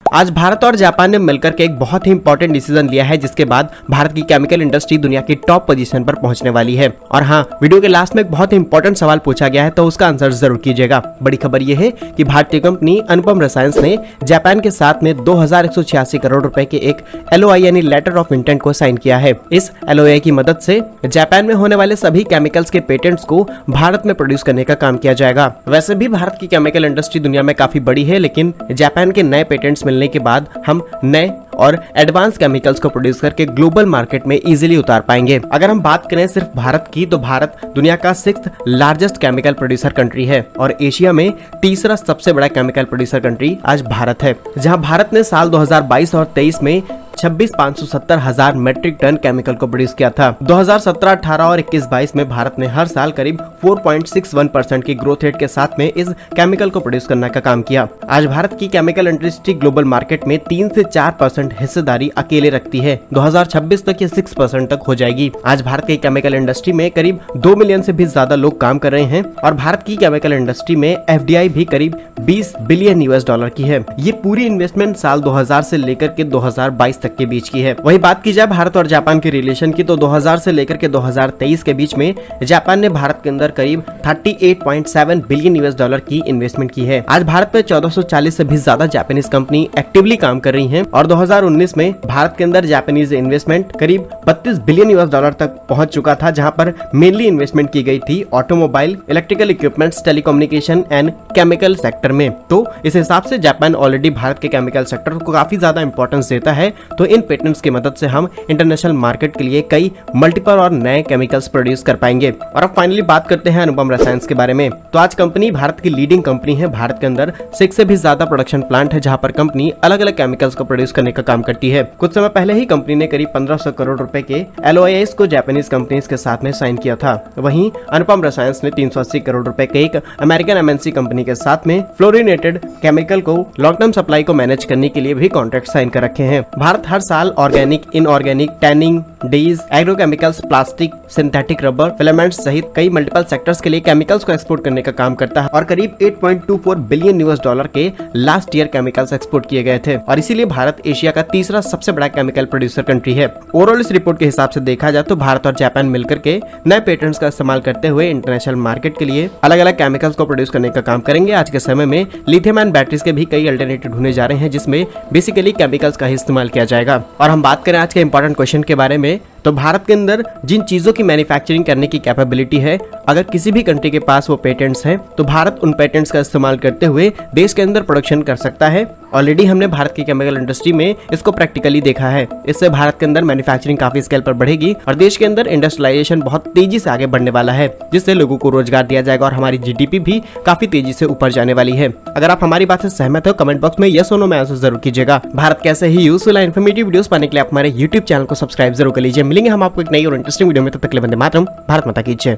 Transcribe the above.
आज भारत और जापान ने मिलकर के एक बहुत ही इंपॉर्टेंट डिसीजन लिया है, जिसके बाद भारत की केमिकल इंडस्ट्री दुनिया की टॉप पोजीशन पर पहुंचने वाली है। और हाँ, वीडियो के लास्ट में एक बहुत ही इंपॉर्टेंट सवाल पूछा गया है, तो उसका आंसर जरूर कीजिएगा। बड़ी खबर यह है कि भारतीय कंपनी अनुपम रसायन ने जापान के साथ में 2186 करोड़ रुपए के एक LOI यानी लेटर ऑफ इंटेंट को साइन किया है। इस LOI की मदद से जापान में होने वाले सभी केमिकल्स के पेटेंट्स को भारत में प्रोड्यूस करने का काम किया जाएगा। वैसे भी भारत की केमिकल इंडस्ट्री दुनिया में काफी बड़ी है, लेकिन जापान के नए पेटेंट्स मिलने के बाद हम नए और एडवांस केमिकल्स को प्रोड्यूस करके ग्लोबल मार्केट में इजीली उतार पाएंगे। अगर हम बात करें सिर्फ भारत की, तो भारत दुनिया का 6th largest chemical producer country है और एशिया में तीसरा सबसे बड़ा केमिकल प्रोड्यूसर कंट्री आज भारत है, जहां भारत ने साल 2022 और 23 में 26,570,000 मेट्रिक टन केमिकल को प्रोड्यूस किया था। 2017-18 और 21-22 में भारत ने हर साल करीब 4.61% की ग्रोथ रेट के साथ में इस केमिकल को प्रोड्यूस करने का काम किया। आज भारत की केमिकल इंडस्ट्री ग्लोबल मार्केट में 3 से 4% हिस्सेदारी अकेले रखती है। 2026 तक ये 6% तक हो जाएगी। आज भारत की केमिकल इंडस्ट्री में करीब 2 मिलियन से भी ज्यादा लोग काम कर रहे हैं और भारत की केमिकल इंडस्ट्री में FDI भी करीब 20 बिलियन US डॉलर की है। ये पूरी इन्वेस्टमेंट साल 2000 से लेकर के 2022 तक के बीच की है। वही बात की जाए भारत और जापान के रिलेशन की, तो 2000 से लेकर के 2023 के बीच में जापान ने भारत के अंदर करीब 38.7 बिलियन US डॉलर की इन्वेस्टमेंट की है। आज भारत में 1440 से भी ज्यादा जापानीज कंपनी एक्टिवली काम कर रही हैं और 2019 में भारत के अंदर जापानीज इन्वेस्टमेंट करीब 32 बिलियन US डॉलर तक पहुंच चुका था, जहां पर मेनली इन्वेस्टमेंट की गई थी automobile, electrical equipments, telecommunication and chemical sector में। तो इस हिसाब से जापान ऑलरेडी भारत के केमिकल सेक्टर को काफी ज्यादा इंपॉर्टेंस देता है। तो इन पेटेंट्स की मदद से हम इंटरनेशनल मार्केट के लिए कई मल्टीपल और नए केमिकल्स प्रोड्यूस कर पाएंगे। और अब फाइनली बात करते हैं अनुपम रसायन के बारे में। तो आज कंपनी भारत की लीडिंग कंपनी है। भारत के अंदर 6 से भी ज्यादा प्रोडक्शन प्लांट है, जहां पर कंपनी अलग अलग केमिकल्स को प्रोड्यूस करने का काम करती है। कुछ समय पहले ही कंपनी ने करीब 1500 करोड़ रुपए के LOIs को जापानीज कंपनीज के साथ में साइन किया था। वहीं अनुपम रसायन ने 380 करोड़ रुपए के एक अमेरिकन MNC कंपनी के साथ में फ्लोरिनेटेड केमिकल को लॉन्ग टर्म सप्लाई को मैनेज करने के लिए भी कॉन्ट्रैक्ट साइन कर रखे हैं। भारत हर साल organic, inorganic, tanning, days, agrochemicals, plastic, synthetic rubber, filaments सहित कई मल्टीपल सेक्टर्स के लिए केमिकल्स को एक्सपोर्ट करने का काम करता है और करीब 8.24 बिलियन US डॉलर के लास्ट ईयर केमिकल्स एक्सपोर्ट किए गए थे और इसीलिए भारत एशिया का तीसरा सबसे बड़ा केमिकल प्रोड्यूसर कंट्री है। ओवरऑल इस रिपोर्ट के हिसाब से देखा जाए तो भारत और जापान मिलकर के नए पेटेंट्स का इस्तेमाल करते हुए इंटरनेशनल मार्केट के लिए अलग अलग केमिकल्स को प्रोड्यूस करने का काम करेंगे। आज के समय में लिथियम आयन बैटरीज के भी कई अल्टरनेटिव ढूंढे जा रहे हैं, जिसमें बेसिकली केमिकल्स का ही इस्तेमाल किया जाएगा। और हम बात करें आज के इंपॉर्टेंट क्वेश्चन के बारे में, तो भारत के अंदर जिन चीजों की मैन्युफैक्चरिंग करने की कैपेबिलिटी है, अगर किसी भी कंट्री के पास वो पेटेंट्स हैं, तो भारत उन पेटेंट्स का इस्तेमाल करते हुए देश के अंदर प्रोडक्शन कर सकता है। ऑलरेडी हमने भारत की केमिकल इंडस्ट्री में इसको प्रैक्टिकली देखा है। इससे भारत के अंदर मैन्युफैक्चरिंग काफी स्केल पर बढ़ेगी और देश के अंदर इंडस्ट्रियलाइजेशन बहुत तेजी से आगे बढ़ने वाला है, जिससे लोगों को रोजगार दिया जाएगा और हमारी GDP भी काफी तेजी से ऊपर जाने वाली है। अगर आप हमारी बात से सहमत हो, कमेंट बॉक्स में यस और नो में आंसर जरूर कीजिएगा। भारत कैसे ही यूजफुल एंड इन्फॉर्मेटिव वीडियोस पाने के लिए आप हमारे YouTube चैनल को सब्सक्राइब जरूर कर लीजिए। मिलेंगे हम आपको एक नई और इंटरेस्टिंग वीडियो में, तब तक के लिए वंदे मातरम। भारत माता की जय।